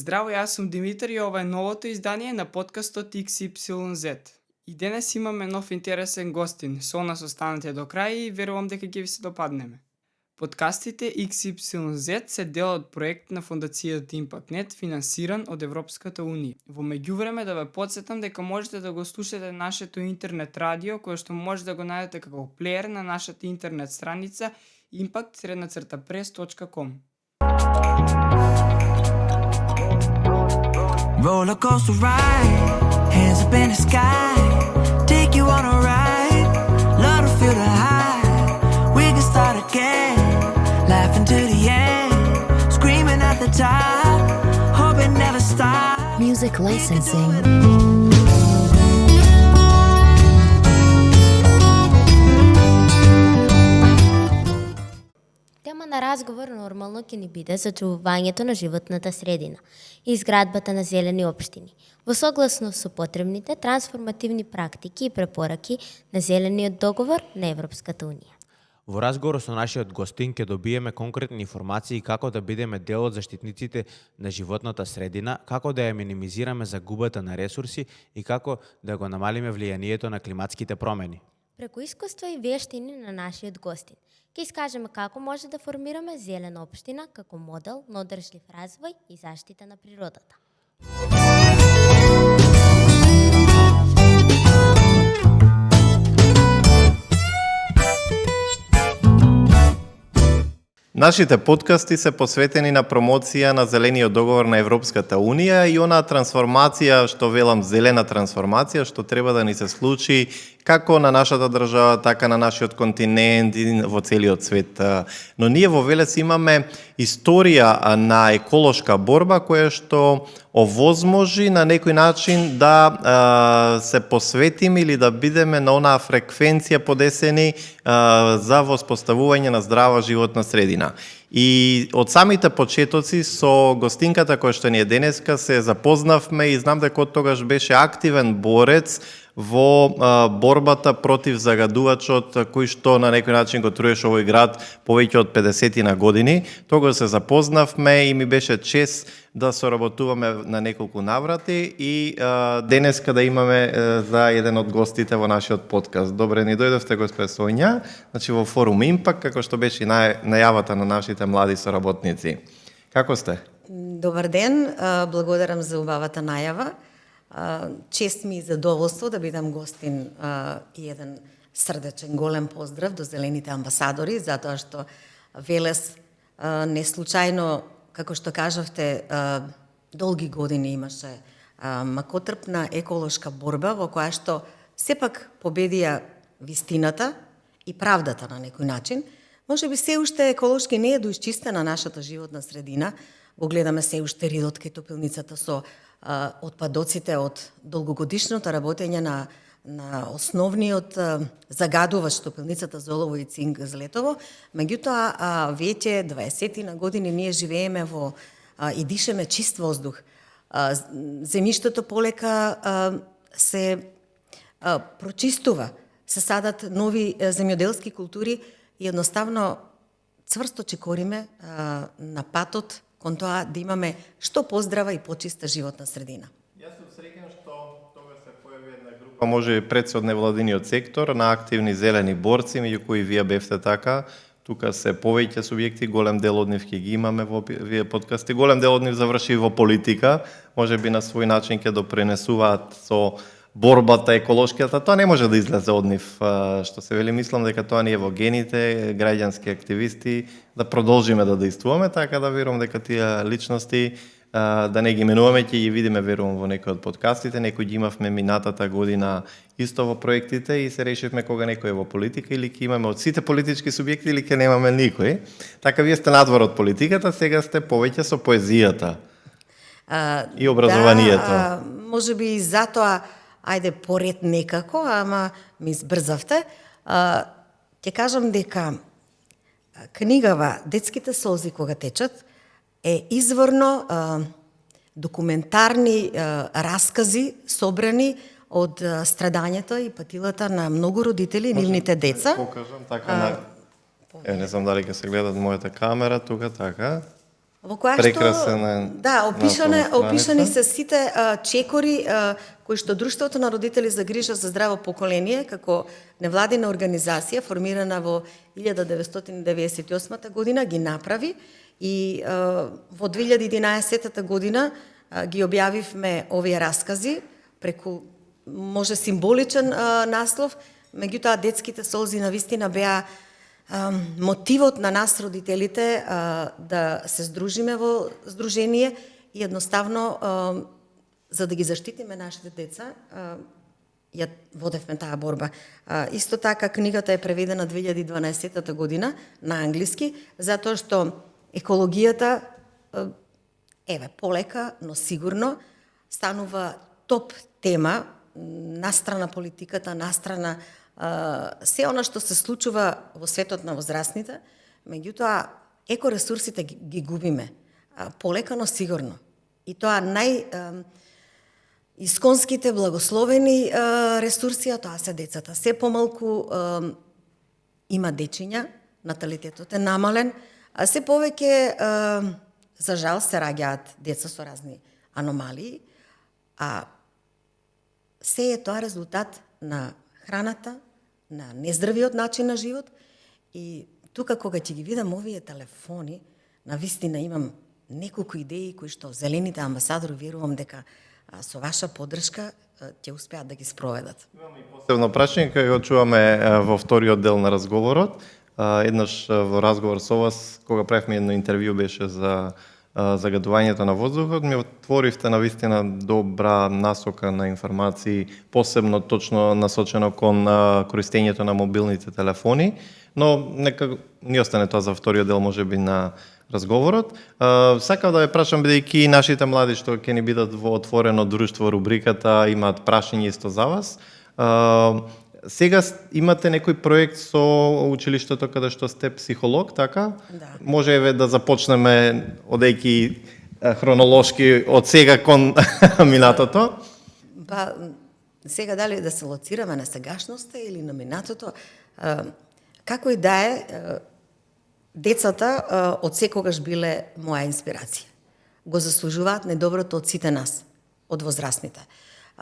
Здраво, јас сум Димитар и ова е новото издание на подкастот XYZ. И денес имаме нов интересен гостин, со нас останете до крај и верувам дека ќе ви се допаднеме. Подкастите XYZ се дел од проект на фондацијата ImpactNet, финансиран од Европската Унија. Во меѓувреме да ве потсетам дека можете да го слушате нашето интернет радио, кое што може да го најдете како плеер на нашата интернет страница impact-press.com. Roller coaster ride, hands up in the sky, take you on a ride, love to feel the high, we can start again, laughing to the end, screaming at the top, hope it never stops. Music licensing. Тема на разговор нормално ќе ни биде зачувувањето на животната средина и изградбата на зелени општини, во согласно со потребните трансформативни практики и препораки на Зелениот договор на Европската Унија. Во разговор со нашиот гостин ќе добиеме конкретни информации како да бидеме дел од заштитниците на животната средина, како да ја минимизираме загубата на ресурси и како да го намалиме влијанието на климатските промени. Преку искуства и вештини на нашиот гостин, ќе искажеме како може да формираме зелена општина како модел на одржлив развој и заштита на природата. Нашите подкасти се посветени на промоција на Зелениот договор на Европската Унија и онаа трансформација, што велам зелена трансформација, што треба да ни се случи како на нашата држава, така на нашиот континент и во целиот свет. Но ние во Велес имаме историја на еколошка борба која што овозможи на некој начин да се посветиме или да бидеме на онаа фреквенција подесени за воспоставување на здрава животна средина. И од самите почетоци со гостинката која што ни е денеска се запознавме и знам дека од тогаш беше активен борец во борбата против загадувачот кој што на некој начин го труеше овој град повеќе од 50 на години. Тогаш се запознавме и ми беше чест да соработуваме на неколку наврати и денеска да имаме за еден од гостите во нашиот подкаст. Добре ни дојдовте, госпе Сонја, значи во форум Импакт, како што беше најавата на нашите млади соработници. Како сте? Добар ден, благодарам за убавата најава. Чест ми и задоволство да бидам гостин и еден срдечен голем поздрав до зелените амбасадори, затоа што Велес не случајно, како што кажавте, долги години имаше макотрпна еколошка борба во која што сепак победија вистината и правдата на некој начин. Може би се уште еколошки не е доисчистена нашата животна средина, го гледаме се уште ридот кај топилницата со отпадоците од долгогодишното работење на основниот загадувач топилницата за олово и цинк Злетово. Меѓутоа, веќе 20 на години ние живееме во и дишеме чист воздух. Земјиштето полека се прочистува, се садат нови земјоделски култури и едноставно цврсто чекориме на патот кон тоа да имаме што поздрава и почиста животна средина. Јас сум среќен што тога се појави една група, може и пред од невладиниот сектор, на активни зелени борци, меѓу кои вие бевте така. Тука се повеќе субјекти, голем дел од нив ќе ги имаме во вие подкасти, голем дел од нив заврши во политика, може би на свој начин ќе допринесуваат со борбата еколошката, тоа не може да излезе од нив, што се вели, мислам дека тоа ни е во гените, граѓански активисти, да продолжиме да действуваме, така да верувам дека тие личности, да не ги менуваме, ќе ги видиме, верувам, во некои од подкастите, некои ги имавме минатата година исто во проектите и се решивме кога некој е во политика или ќе имаме од сите политички субјекти или ќе немаме никој. Така вие сте надвор од политиката, сега сте повеќе со поезијата и образованието. Да, може би и затоа ајде поред некако, ама ми избрзавте. Ќе кажам дека книгава Детските солзи кога течат е изворно документарни раскази собрани од страдањето и патилата на многу родители и нивните деца. Покажам така на не знам дали ќе се гледат мојата камера тука така. во која Прекрасен е да, насlovна опишани страница. се сите чекори кои што Друштвото на родители за грижа за здраво поколение како невладина организација формирана во 1998 година ги направи и во 2011 година ги објавивме овие раскази преку може символичен наслов, меѓутоа детските солзи навистина беа мотивот на нас родителите да се здружиме во здружение и едноставно за да ги заштитиме нашите деца ја водевме таа борба. Исто така книгата е преведена 2012 година на англиски затоа што екологијата полека, но сигурно станува топ тема настрана политиката, настрана се она што се случува во светот на возрастните, меѓутоа екоресурсите ги губиме полека, но сигурно. И тоа исконските благословени ресурси, а тоа се децата. Се помалку има дечиња, наталитетот е намален, а се повеќе за жал се раѓаат деца со разни аномалии, а се е тоа резултат на храната, на нездравиот начин на живот и тука кога ќе ги видам овие телефони, навистина имам неколку идеи кои што зелените амбасадори верувам дека со ваша поддршка ќе успеат да ги спроведат. Посебно прашање кај го чуваме во вториот дел на разговорот. Еднаш во разговор со вас, кога правевме едно интервју беше за загадувањето на воздухот, ми отворивте на вистина добра насока на информации, посебно точно насочено кон користењето на мобилните телефони, но нека ни остане тоа за вториот дел можеби на разговорот. Сакав да ве прашам, бидејќи нашите млади што ќе ни бидат во отворено друштво рубриката имаат прашање исто за вас. Сега имате некој проект со училиштето каде што сте психолог, така? Да. Може еве да започнеме одејќи хронолошки од сега кон минатото. Па сега дали да се лоцираме на сегашноста или на минатото, како и да е, децата од секогаш биле моја инспирација. Го заслужуваат најдоброто од сите нас, од возрастните.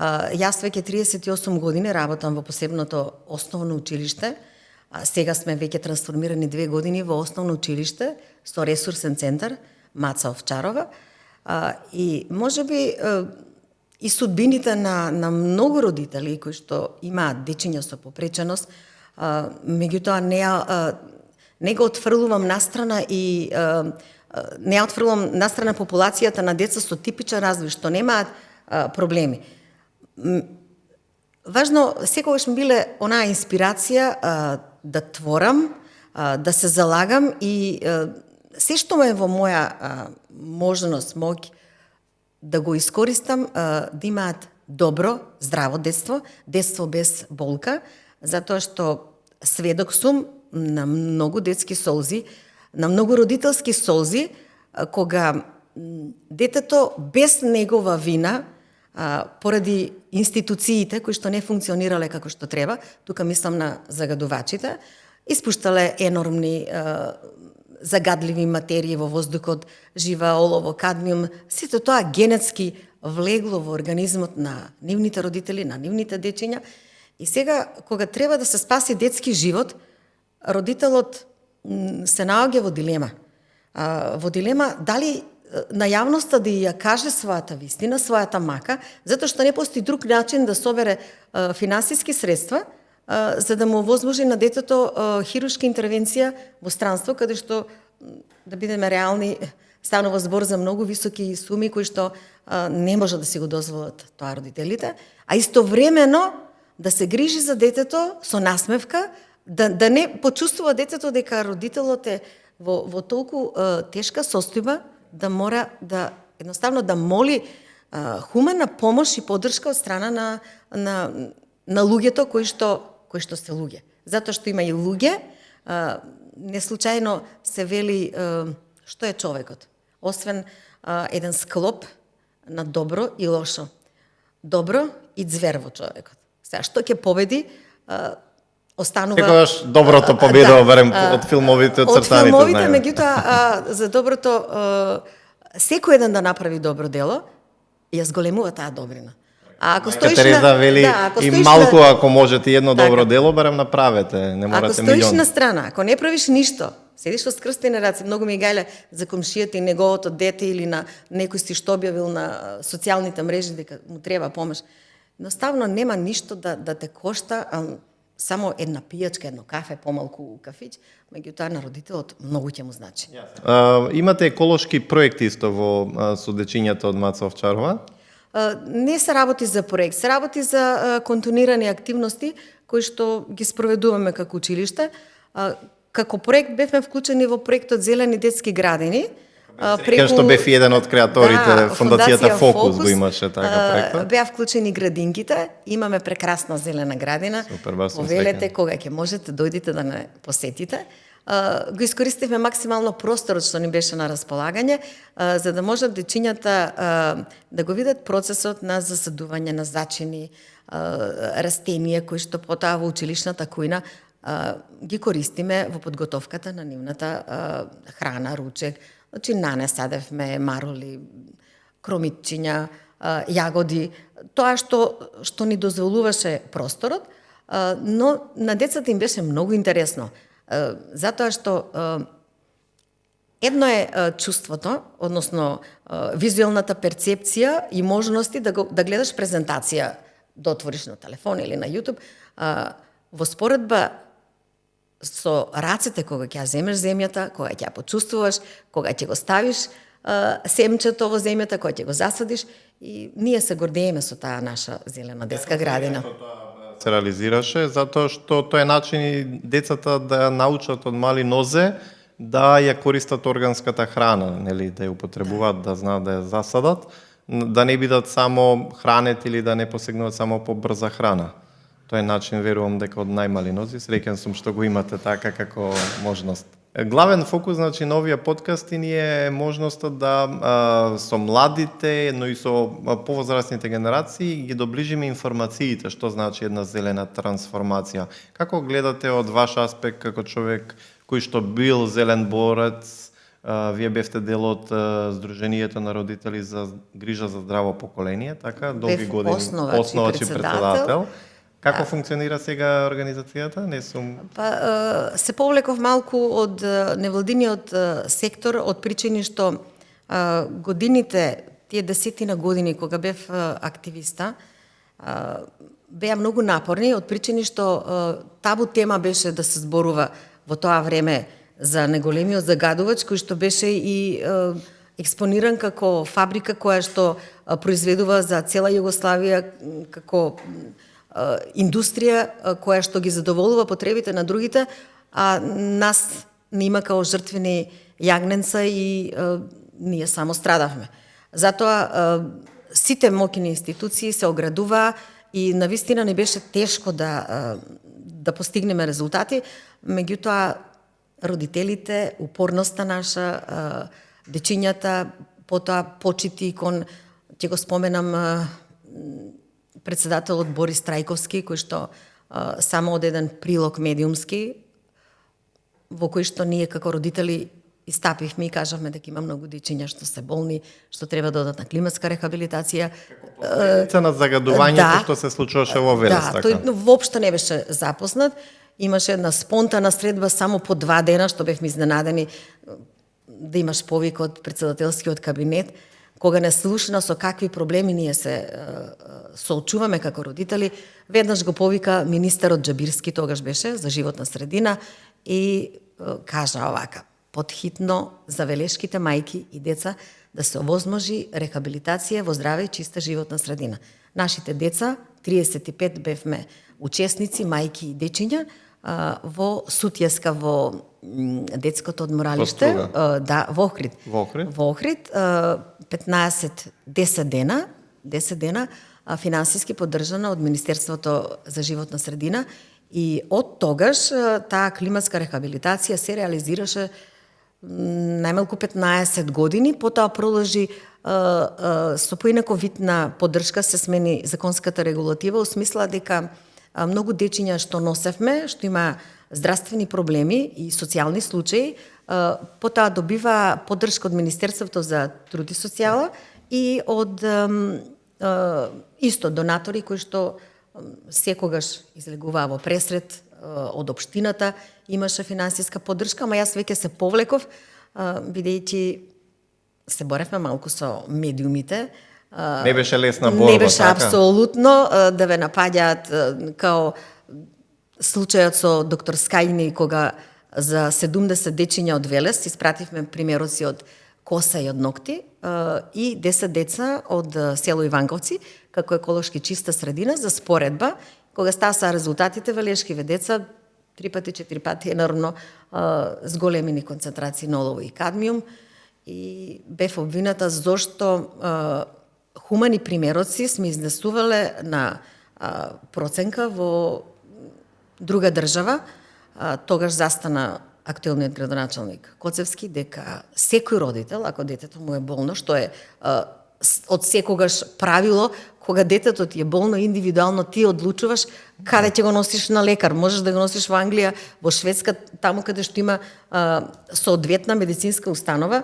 Јас веќе 38 години работам во посебното основно училиште, сега сме веќе трансформирани 2 години во основно училиште со ресурсен центар Маца Овчарова и можеби и судбините на многу родители кои што имаат дечиња со попреченост, меѓутоа не го отфрлувам настрана и не отфрлувам настрана популацијата на деца со типичен развој што немаат проблеми. Важно, секогаш ми биле онаа инспирација да творам, да се залагам и се што ме во моја можност, моќ да го искористам, да имаат добро, здраво детство, детство без болка, затоа што сведок сум на многу детски солзи, на многу родителски солзи, кога детето без негова вина, поради институциите кои што не функционирале како што треба, тука мислам на загадувачите, испуштале енормни загадливи материи во воздухот, жива олово, кадмиум, сето тоа генетски влегло во организмот на нивните родители, на нивните дечиња. И сега, кога треба да се спаси детски живот, родителот се наоѓа во дилема. Во дилема дали на јавноста да ја каже својата вистина, својата мака, затоа што не постои друг начин да собере финансиски средства за да му возможи на детето хируршка интервенција во странство, каде што, да бидеме реални, станува збор за многу високи суми кои што не може да си го дозволат тоа родителите, а истовремено да се грижи за детето со насмевка, да не почувствува детето дека родителот е во толку тешка состојба, да мора да едноставно да моли хумана помош и поддршка од страна на луѓето кои што се луѓе. Затоа што има и луѓе, не случајно се вели што е човекот, освен еден склоп на добро и лошо. Добро и ѕвер во човекот. Сега, што ќе победи, останува... Секогаш доброто победува, барем од филмовите, од цртаните. Од филмовите, знаеме. меѓутоа, за доброто, секој еден да направи добро дело, ја зголемува таа добрина. А ако стоиш Тереза вели, ако и стоиш малку ако можете едно Така. добро дело, барем направете, не Ако морате стоиш милион. на страна, ако не правиш ништо, седиш со скрстени раце, многу ми гајле за комшијата и неговото дете или на некој си што објавил на социјалните мрежи дека му треба помош. Едноставно нема ништо да те кошта, само една пијачка, едно кафе, помалку у кафич, меѓутоа на родителот многу ќе му значи. Имате еколошки проекти исто во со дечињата од Маца Овчарова? Не се работи за проект, се работи за континуирани активности кои што ги спроведуваме како училиште. Како проект бевме вклучени во проектот Зелени детски градини. Преку што бев еден од креаторите, фондацијата Фокус го имаше така проектот. Беа вклучени градинките, имаме прекрасна зелена градина. Супер, бас сум Повелете среќен. кога ќе можете дојдите да не посетите. Го искористивме максимално просторот што ни беше на располагање, за да можат дечињата да го видат процесот на засадување на зачини, растенија кои што потоа во училишната кујна ги користиме во подготовката на нивната храна, ручек. Значи, нане садевме мароли, кромитчиња, јагоди, тоа што ни дозволуваше просторот, но на децата им беше многу интересно. Затоа што едно е чувството, односно визуелната перцепција и можности да гледаш презентација, да отвориш на телефон или на YouTube. Во споредба со рацете кога ќе ја земеш земјата, кога ќе ја почувствуваш, кога ќе го ставиш семчето во земјата, кога ќе го засадиш, и ние се гордееме со таа наша зелена детска градина. Се реализираше затоа што тоа е начин и децата да научат од мали нозе да ја користат органската храна, нели, да ја употребуваат, да знаат да ја засадат, да не бидат само хранет или да не посегнуваат само по брза храна. Тоа е начин, верувам, дека од најмали нози. Среќен сум што го имате така како можност. Главен фокус, значи, на овие подкасти ни е можноста да со младите, но и со повозрастните генерации ги доближиме информациите, што значи една зелена трансформација. Како гледате од ваш аспект како човек кој што бил зелен борец, вие бевте дел од Сдруженијето на родители за грижа за здраво поколение, така, долги години основач и председател. Како функционира сега организацијата? Не сум... Се повлеков малку од невладиниот сектор, од причини што годините, тие 10 години кога бев активиста, беа многу напорни, од причини што табу тема беше да се зборува во тоа време за неголемиот загадувач, кој што беше и експониран како фабрика која што произведува за цела Југославија, како индустрија која што ги задоволува потребите на другите, а нас не има као жртвени јагненца и ние само страдавме. Затоа сите моќни институции се оградуваа и навистина не беше тешко да постигнеме резултати, меѓутоа родителите, упорноста наша, дечињата, потоа почити кон, ќе го споменам, председателот Борис Трајковски, кој што само од еден прилог медиумски, во кој што ние како родители истапивме и кажавме дека има многу дечиња што се болни, што треба да одат на климатска рехабилитација. Последица на загадувањето што се случуваше во Велес, така. Тој воопшто не беше запознат. Имаше една спонтана средба само по 2 дена, што бевме изненадени да имаш повик од председателскиот кабинет, кога не слушна со какви проблеми ние се соочуваме како родители. Веднаш го повика министерот Џабирски, тогаш беше, за животна средина, и кажа овака: потхитно за велешките мајки и деца да се овозможи рехабилитација во здраве и чиста животна средина. Нашите деца, 35 бевме учесници, мајки и дечиња, во Сутјеска, во детското одморалиште, во Охрид. Во Охрид, 10 дена, финансиски поддржана од Министерството за животна средина, и од тогаш таа климатска рехабилитација се реализираше најмалку 15 години, потоа продолжи со поинаков вид на поддршка, се смени законската регулатива, у смисла дека многу дечиња што носевме, што има здравствени проблеми и социјални случаи, потоа добива поддршка од Министерството за труд и социјала и од исто донатори кои што секогаш излегуваа во Пресред, од општината имаше финансиска поддршка, ама јас веќе се повлеков, бидејќи се боревме малку со медиумите. Не беше лесна борба, Не беше така? апсолутно да ве напаѓаат као случајот со доктор Скајни, кога за 70 дечиња од Велес испративме примероци од коса и од ногти и 10 деца од село Иванковци, како еколошки чиста средина за споредба. Кога стаса резултатите, велешкиве деца 3 пати, 4 пати енормно зголемени концентрации на олово и кадмиум, и бев обвината зошто хумани примероци сме изнесувале на проценка во друга држава. Тогаш застана актуелниот градоначалник Коцевски дека секој родител, ако детето му е болно, што е од секогаш правило, кога детето ти е болно индивидуално, ти одлучуваш каде ќе го носиш на лекар. Можеш да го носиш во Англија, во Шведска, таму каде што има соодветна медицинска установа,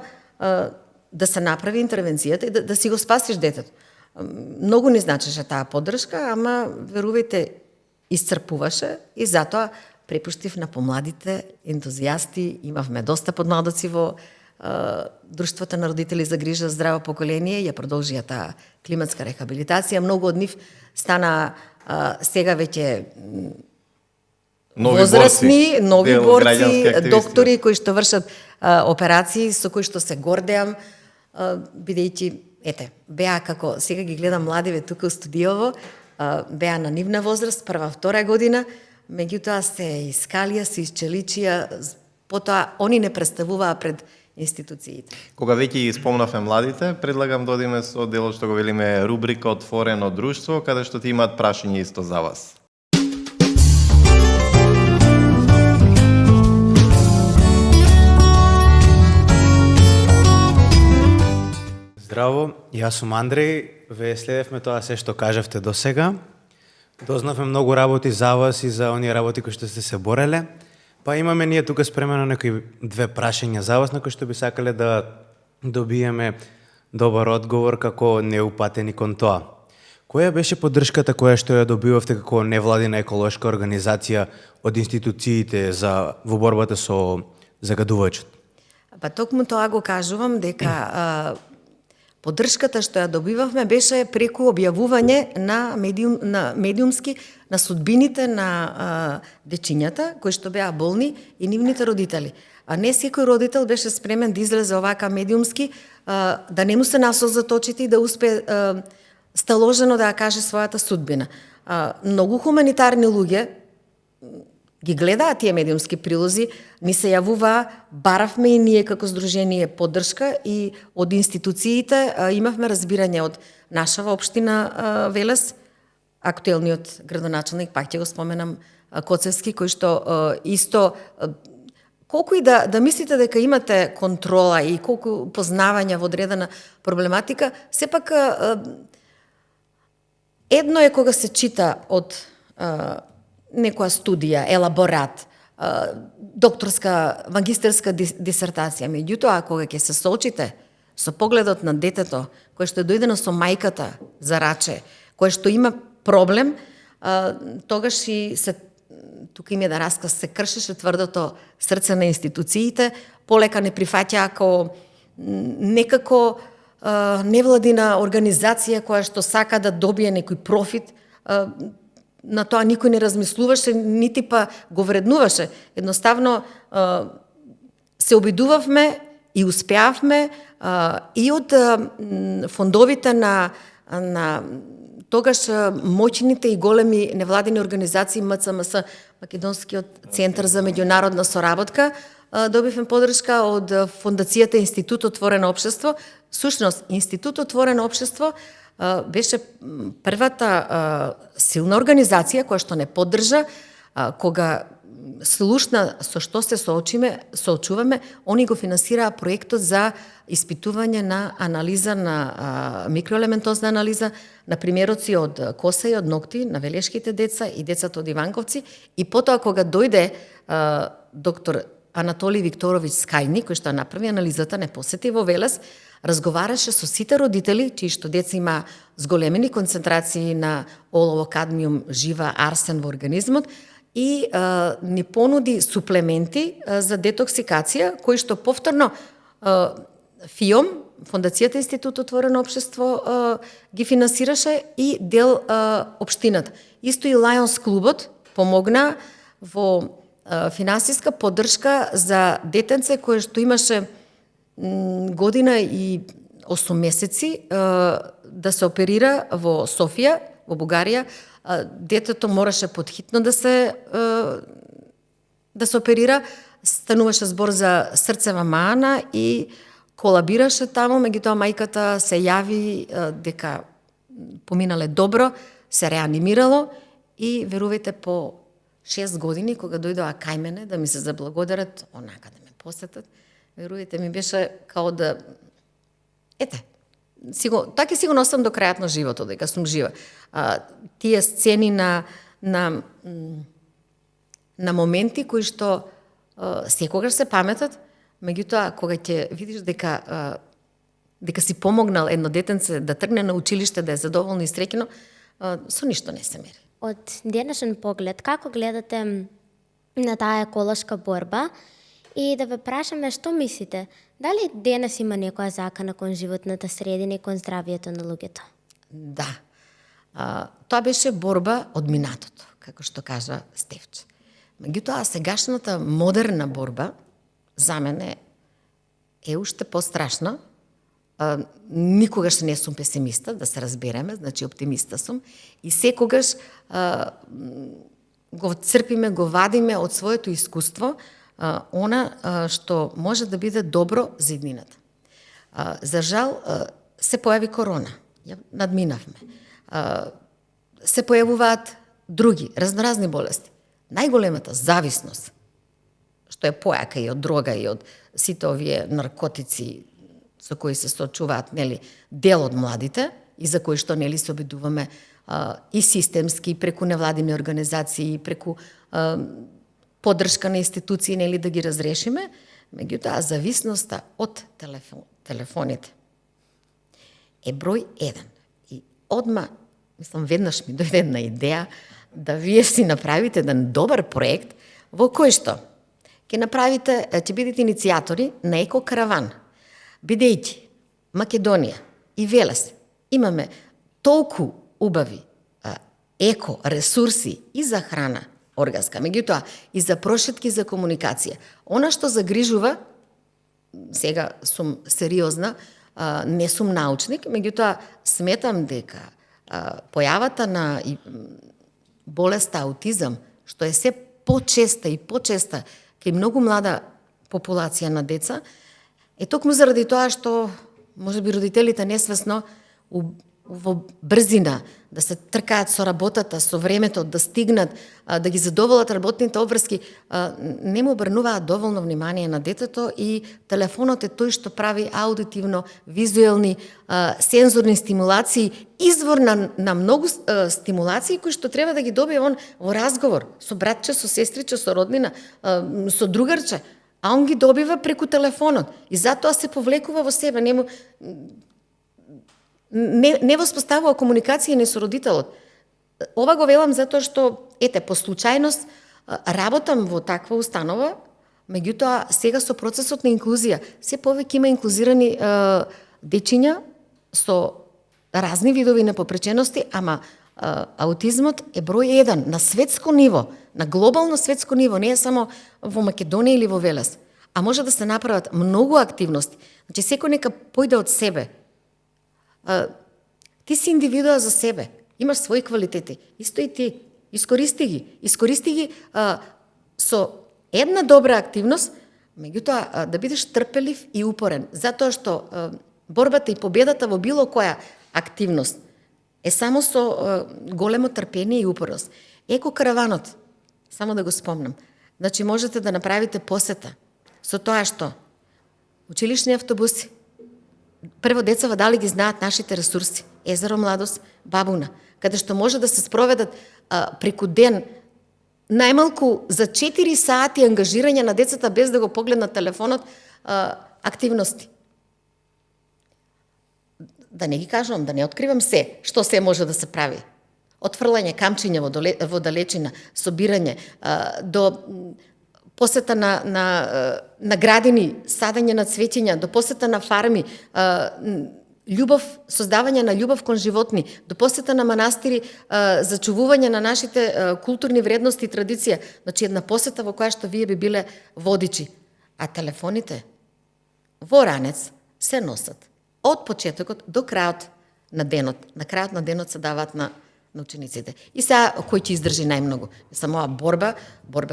да се направи интервенцијата и да си го спасиш детето. Многу ни значеше таа поддршка, ама верувајте, исцрпуваше и затоа препуштив на помладите ентузијасти. Имавме доста подмладоци во Друштвото на родители за грижа за здраво поколение, ја продолжија таа климатска рехабилитација. Многу од нив стана сега веќе возрастни, нови борци, доктори кои што вршат операции, со кои што се гордеам, бидејќи, беа како, сега ги гледам младиве тука у студиово, беа на нивна возраст, прва, втора година, меѓутоа се искалија, се исчеличија, потоа они не представуваа пред институциите. Кога веќе ги спомнавме младите, предлагам да одиме со делот што го велиме рубрика Отворено друштво, каде што ти имаат прашање исто за вас. Здраво, јас сум Андреј, ве следевме тоа се што кажавте до сега. Дознавме многу работи за вас и за оние работи кои што сте се бореле. Па имаме ние тука спремено некои 2 прашања за вас на кои што би сакале да добиеме добар одговор како неупатени кон тоа. Која беше поддршката која што ја добивавте како невладина еколошка организација од институциите во борбата со загадувачот? Па токму тоа го кажувам дека поддршката што ја добивавме беше преку објавување на медиумски на судбините на дечињата кои што беа болни и нивните родители. А не секој родител беше спремен да излезе овака медиумски, да не му се насолзат очите и да успее сталожено да ја каже својата судбина. Многу хуманитарни луѓе ги гледаат тие медиумски прилози, ни се јавуваа, баравме и ние како здружение поддршка и од институциите имавме разбирање од нашава општина Велес, актуелниот градоначалник, пак ќе го споменам, Коцевски, кој што исто, колку и да мислите дека имате контрола и колку познавања во одредена проблематика, сепак едно е кога се чита од некоја студија, елаборат, докторска, магистерска дисертација. Меѓутоа, кога ќе се соочите со погледот на детето, кое што е дојдено со мајката за раче, кое што има проблем, тогаш и се, тука им е да расказ, се кршеше тврдото срце на институциите, полека не прифаќаа како некако невладина организација која што сака да добие некој профит. На тоа никој не размислуваше, нити па го вреднуваше. Едноставно се обидувавме и успеавме и од фондовите на тогаш моćните и големи невладини организации МЦМС, Македонскиот центар за меѓународна соработка, добивме поддршка од фондацијата Институт Отворено општество. Сушност, Институт Отворено општество беше првата силна организација која што не поддржа кога слушна со што се соочуваме, они го финансираа проектот за испитување на анализа на микроелементозна анализа на примероци од коса и од ногти на велешките деца и децата од Иванковци, и потоа кога дојде доктор Анатолий Викторовиќ Скајни, кој што направи анализата, не посети во Велес, разговараше со сите родители, чии што деца има зголемени концентрации на олово, кадмиум, жива, арсен во организмот, и ни понуди суплементи за детоксикација, кои што повторно ФИОМ, Фондацијата Институт Отворено општество, ги финансираше и дел општината. Исто и Лајонс клубот помогна во финансиска поддршка за детенце кое што имаше година и 8 месеци да се оперира во Софија, во Бугарија. Детето мораше подхитно да се оперира, стануваше збор за срцева мана и колабираше таму, меѓутоа мајката се јави дека поминале добро, се реанимирало и верувајте по 6 години кога дојдоа кај мене да ми се заблагодарат, онака да ме посетат, верувајте ми беше као да така сигурно сум до крајот на животот, дека сум жива. Тие сцени на моменти кои што секогаш се паметат, меѓутоа кога ќе видиш дека си помогнал едно детенце да тргне на училиште, да е задоволно и среќено, со ништо не се мери. Од денешен поглед, како гледате на таа еколошка борба? И да ве прашаме што мислите, дали денес има некоја закана кон животната средина и кон здравието на луѓето? Да. Тоа беше борба од минатото, како што кажа Стефче. Меѓутоа, сегашната модерна борба за мене е уште пострашна. Никогаш не сум песимиста, да се разбереме, значи оптимиста сум, и секогаш го црпиме, го вадиме од своето искуство, она што може да биде добро за иднината. За жал, се појави корона, ја надминавме. Се појавуваат други, разноразни болести. Најголемата зависност, што е појака и од дрога и од сите овие наркотици со кои се соочуваат, нели, дел од младите и за кои што, нели, се обидуваме и системски, преку невладини организации, преку поддршка на институции, нели, да ги разрешиме, меѓутоа зависноста од телефоните е број 1. И одма, мислам, веднаш ми дојде една идеја да вие си направите еден добар проект во кој што ќе бидете иницијатори на екокараван. Бидејќи Македонија и Велес имаме толку убави еко ресурси и за храна органска, меѓутоа и за прошетки за комуникација. Она што загрижува, сега сум сериозна, не сум научник, меѓутоа сметам дека појавата на болеста аутизам, што е се почеста и почеста кај многу млада популација на деца, е токму заради тоа што можеби родителите несвесно во брзина да се тркаат со работата, со времето, да стигнат, да ги задоволат работните обврски, не му обрнуваат доволно внимание на детето и телефонот е тој што прави аудитивно, визуелни, сензорни стимулации, извор на многу стимулации кои што треба да ги добие он во разговор со братче, со сестриче, со роднина, со другарче, а он ги добива преку телефонот и затоа се повлекува во себе, не воспоставува комуникација не со родителот. Ова го велам затоа што, по случајност, работам во таква установа, меѓутоа сега со процесот на инклузија, се повеќе има инклузирани дечиња со разни видови на попречености, ама аутизмот е број 1 на светско ниво, на глобално светско ниво, не е само во Македонија или во Велес, а може да се направат многу активности. Значи, секој нека појде од себе. Ти си индивидуа за себе, имаш своји квалитети, исто и ти, искористи ги со една добра активност, меѓутоа да бидеш трпелив и упорен, затоа што борбата и победата во било која активност е само со големо трпение и упорност. Екокараванот, само да го спомнам, Значи можете да направите посета со тоа што училишни автобуси. Прво децава дали ги знаат нашите ресурси. Езеро Младост, Бабуна, каде што може да се спроведат преку ден најмалку за 4 сати ангажирање на децата без да го погледнат телефонот активности. Да не ги кажувам, да не откривам се, што се може да се прави. Од фрлање камчиња во далечина, собирање, до посета на градини, садење на цветиња, до посета на фарми, љубов, создавање на љубов кон животни, до посета на манастири, зачувување на нашите културни вредности и традиција. Значи една посета во која што вие би биле водичи. А телефоните во ранец се носат од почетокот до крајот на денот. На крајот на денот се даваат на учениците. И сега, кој ќе издржи најмногу? Само борба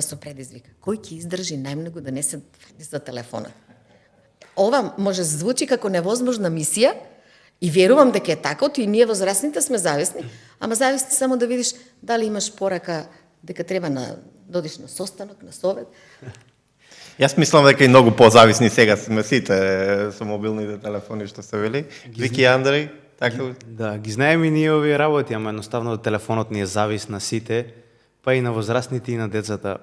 со предизвик. Кој ќе издржи најмногу да не се фати за телефонот? Ова може звучи како невозможна мисија и верувам дека е така, и ние возрастните сме зависни, ама зависни само да видиш дали имаш порака дека треба да одиш на состанок, на совет. Јас мислам дека и многу позависни сега сме сите со мобилните телефони што се вели. Вики Андреј, така? Да, ги знаеме и ние овие работи, ама едноставно телефонот ни е завис на сите, па и на возрастните и на децата.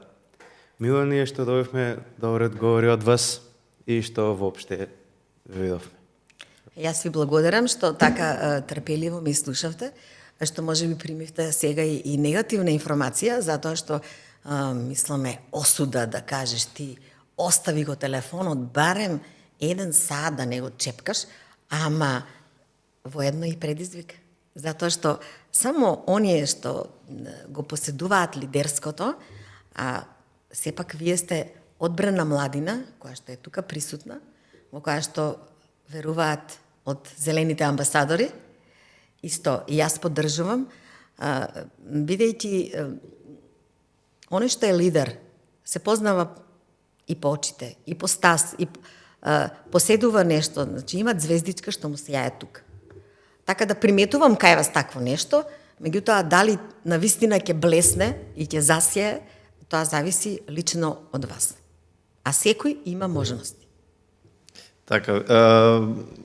Мило ни е што добивме добри одговори од вас и што воопште видовме. Јас ви благодарам што така трпеливо ми слушавте, што може би примивте сега и негативна информација, затоа што мисламе осуда да кажеш ти остави го телефонот барем 1 сат да не го чепкаш, ама воедно и предизвик. Затоа што само оние што го поседуваат лидерското, а сепак вие сте одбрана младина, која што е тука присутна, во која што веруваат од зелените амбасадори, исто и јас поддржувам, бидејќи оној што е лидер се познава и по очите, и по стас, и поседува нешто, значи има звездичка што му се јае тука. Така да приметувам кај вас такво нешто, меѓутоа дали навистина ќе блесне и ќе засие, тоа зависи лично од вас. А секој има можности. Така,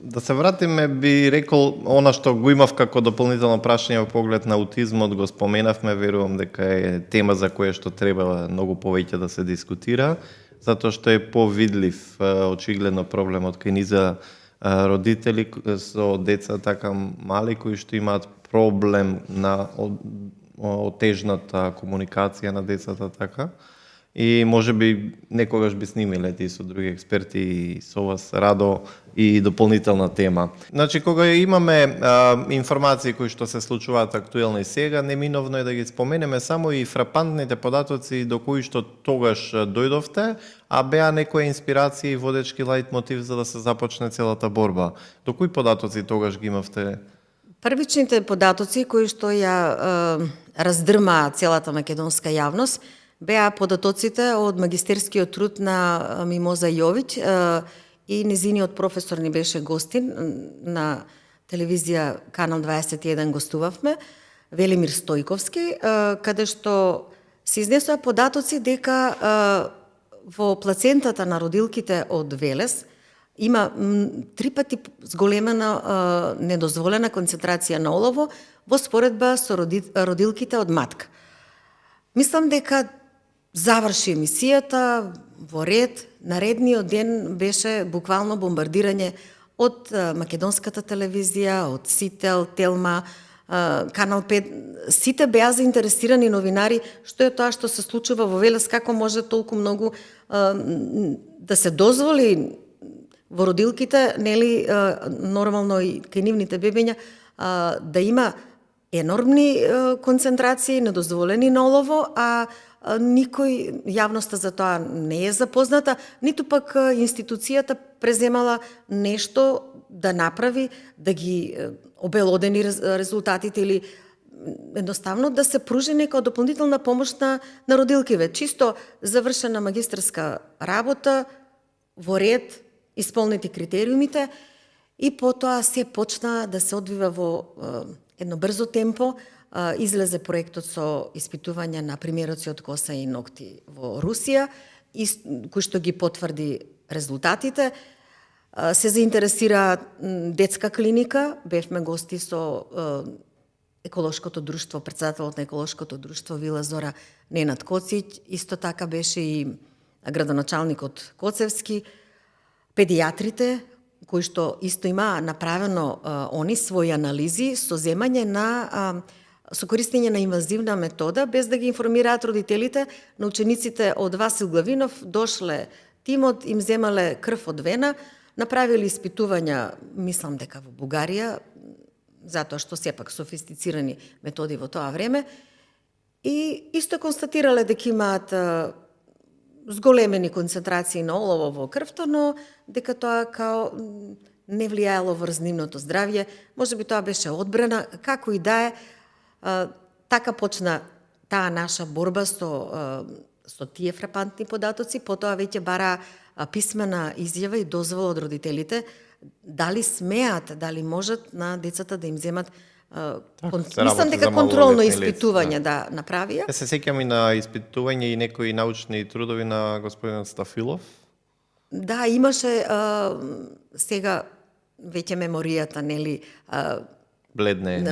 да се вратиме, би рекол, она што го имав како дополнително прашање во поглед на аутизмот, го споменавме, верувам дека е тема за која што треба многу повеќе да се дискутира, затоа што е повидлив очигледно проблемот кај низа родители со деца така мали кои што имаат проблем на отежната комуникација на децата така. И може би некогаш би снимиле ти со други експерти и со вас радо и дополнителна тема. Значи, кога имаме информации кои што се случуваат актуелни сега, неминовно е да ги споменеме само и фрапантните податоци до кои што тогаш дојдовте, а беа некоја инспирација и водечки лајт мотив за да се започне целата борба. До кои податоци тогаш ги имавте? Првичните податоци кои што ја раздрма целата македонска јавност беа податоците од магистерскиот труд на Мимоза Јовиќ и незиниот професор ни беше гостин на телевизија Канал 21 гостувавме, Велимир Стојковски, каде што се изнесоа податоци дека во плацентата на родилките од Велес има 3 пати зголемена недозволена концентрација на олово во споредба со родилките од матка. Мислам дека заврши емисијата во ред, наредниот ден беше буквално бомбардирање од македонската телевизија, од Сител, Телма, Канал 5, сите беа заинтересирани новинари што е тоа што се случува во Велес, како може толку многу да се дозволи во родилките, нели нормално и кај нивните бебиња да има енормни концентрации, недозволени на олово, а никој јавноста за тоа не е запозната, ниту пак институцијата преземала нешто да направи, да ги обелодени резултатите или едноставно да се пружи нека дополнителна помош на родилкиве. Чисто завршена магистерска работа, во ред, исполнети критериумите и потоа се почна да се одвива во едно брзо темпо, излезе проектот со испитување на примероци од коса и ногти во Русија, кој што ги потврди резултатите. Се заинтересира детска клиника, бевме гости со еколошкото друштво, претседателот на еколошкото друштво Вила Зора Ненад Коциć, исто така беше и градоначалникот Коцевски, педијатрите, кои што исто има направено они своји анализи со земање на со користење на инвазивна метода, без да ги информираат родителите. На учениците од Васил Главинов дошле тимот, им земале крв од вена, направили испитувања, мислам дека во Бугарија, затоа што сепак софистицирани методи во тоа време, и исто констатирале дека имаат зголемени концентрации на олово во крвта, но дека тоа као не влијаело врз нивното здравје. Можеби тоа беше одбрана, како и да е. Така почна таа наша борба со тие фрапантни податоци, потоа веќе бара писмена изјава и дозвола од родителите, дали смеат, дали можат на децата да им земат мислам дека контролно испитување да направија. Се сеќам и на испитување и некои научни трудови на господин Стафилов. Да, имаше сега веќе меморијата, нели, бледне,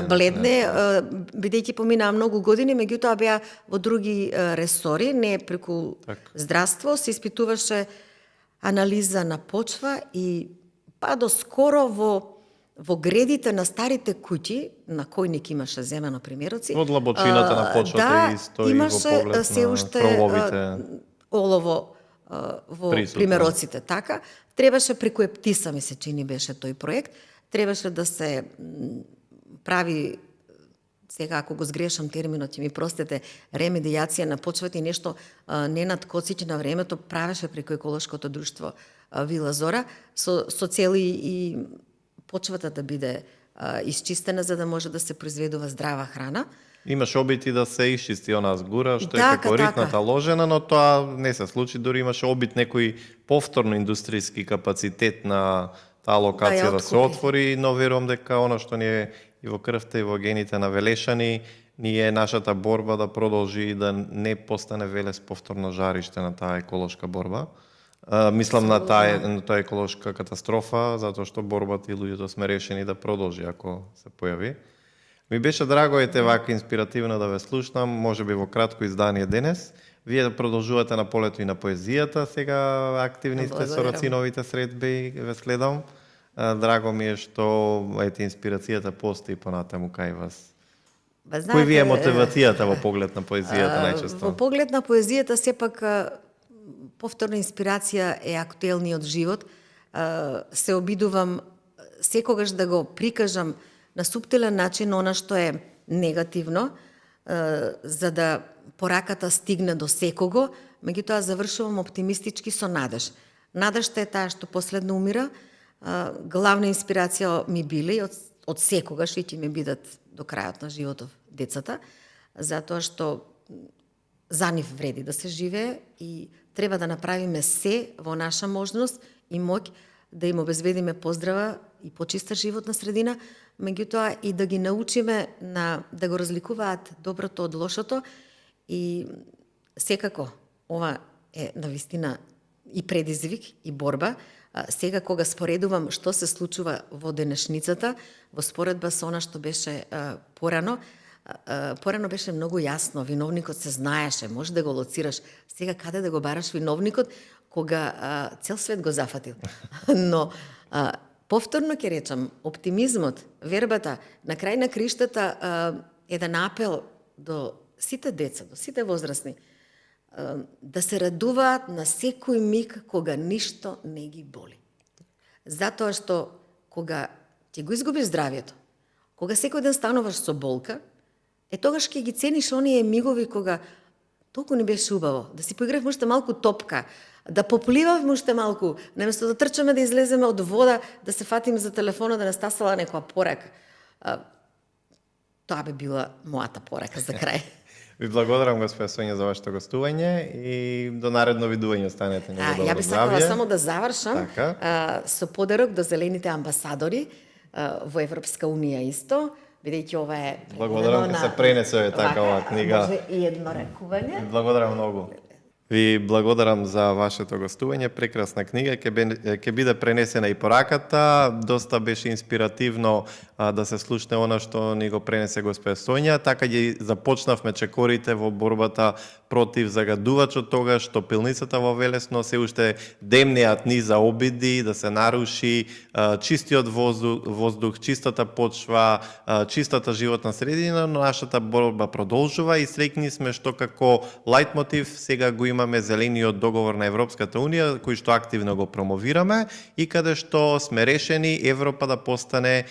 бидејќи поминаа многу години, меѓутоа беа во други ресори, не преку здравство, се испитуваше анализа на почва и па до скоро во гредите на старите куќи, на којник имаше земено примероци. Од длабочината на почвата и стои во поглед на проловите. Олово во примероците, така. Требаше преку Ептиса, ми се чини беше тој проект, требаше да се прави, сега ако го сгрешам терминот, ќе ми простете, ремедијација на почвата и нешто Ненад Коциć на времето правеше преку еколошкото друштво Вила Зора со цели и почвата да биде исчистена за да може да се произведува здрава храна. Имаше обити да се исчисти онаа згура што е како ритната ложена, но тоа не се случи, дури имаше обит некој повторно индустријски капацитет на таа локација да се отвори, но верувам дека оно што ни е и во крвта и во гените на Велешани, ни е нашата борба да продолжи и да не постане Велес повторно жариште на таа еколошка борба. Мислам на таа еколошка катастрофа, затоа што борбата и луѓето сме решени да продолжи ако се појави. Ми беше драго ете вака инспиративно да ве слушнам, можеби во кратко издание денес. Вие да продолжувате на полето и на поезијата, сега активни сте со Рациновите средби, ве следам. Драго ми е што ете инспирацијата постои понатаму кај вас. Кој ви е мотивацијата во поглед на поезијата најчесто? Во поглед на поезијата сепак повторна инспирација е актуелниот живот. Се обидувам секогаш да го прикажам на суптилен начин она што е негативно, за да пораката стигне до секого, меѓутоа завршувам оптимистички со надеж. Надежта е таа што последно умира. Главна инспирација ми биле од секогаш и ќе ми бидат до крајот на животов децата, затоа што за нив вреди да се живее и треба да направиме се во наша можност и моќ да им обезбедиме поздрава и почиста животна средина, меѓутоа и да ги научиме да го разликуваат доброто од лошото и секако ова е навистина и предизвик и борба. Сега кога споредувам што се случува во денешницата, во споредба со она што беше порано беше многу јасно, виновникот се знаеше, може да го лоцираш. Сега каде да го бараш виновникот кога цел свет го зафатил. Но повторно ќе речам, оптимизмот, вербата, на крај на криштата еден апел до сите деца, до сите возрастни, да се радуваат на секој миг кога ништо не ги боли. Затоа што кога ќе го изгубиш здравјето, кога секој ден стануваш со болка, тогаш ќе ги цениш оние мигови кога толку ни беше убаво, да си поигравме уште малку топка, да попливавме уште малку, наместо да трчаме да излеземе од вода, да се фатиме за телефона, да не стасала некоја порака. Тоа би била мојата порака за крај. Ви благодарам, господја Сонја, за вашето гостување и до наредно видување, останете него добро здравје. Ја би сакала само да завршам со подарок до зелените амбасадори во Европска Унија исто. бидејќи ова е Благодарам ке се пренесе така оваа книга. Може и едно рекување. Благодарам многу. Ви благодарам за вашето гостување, прекрасна книга, ќе биде пренесена и пораката, доста беше инспиративно да се слушне она што ни го пренесе госпоја Сонја, така ги започнавме чекорите во борбата против загадувачот тога што пилницата во Велесно се уште демнеат низа обиди да се наруши чистиот воздух, чистата почва, чистата животна средина, но нашата борба продолжува и среќни сме што како лајтмотив сега го имаме зелениот договор на Европската Унија, кој што активно го промовираме и каде што сме решени Европа да постане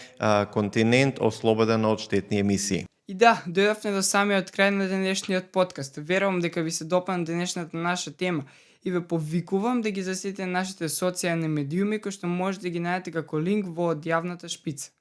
континент ослободен од штетни емисии. И да, дојдовме до самиот крај на денешниот подкаст. Верувам дека ви се допадна денешната наша тема и ве повикувам да ги засетите нашите социјални медиуми кои што можете да ги најдете како линк во одјавната шпица.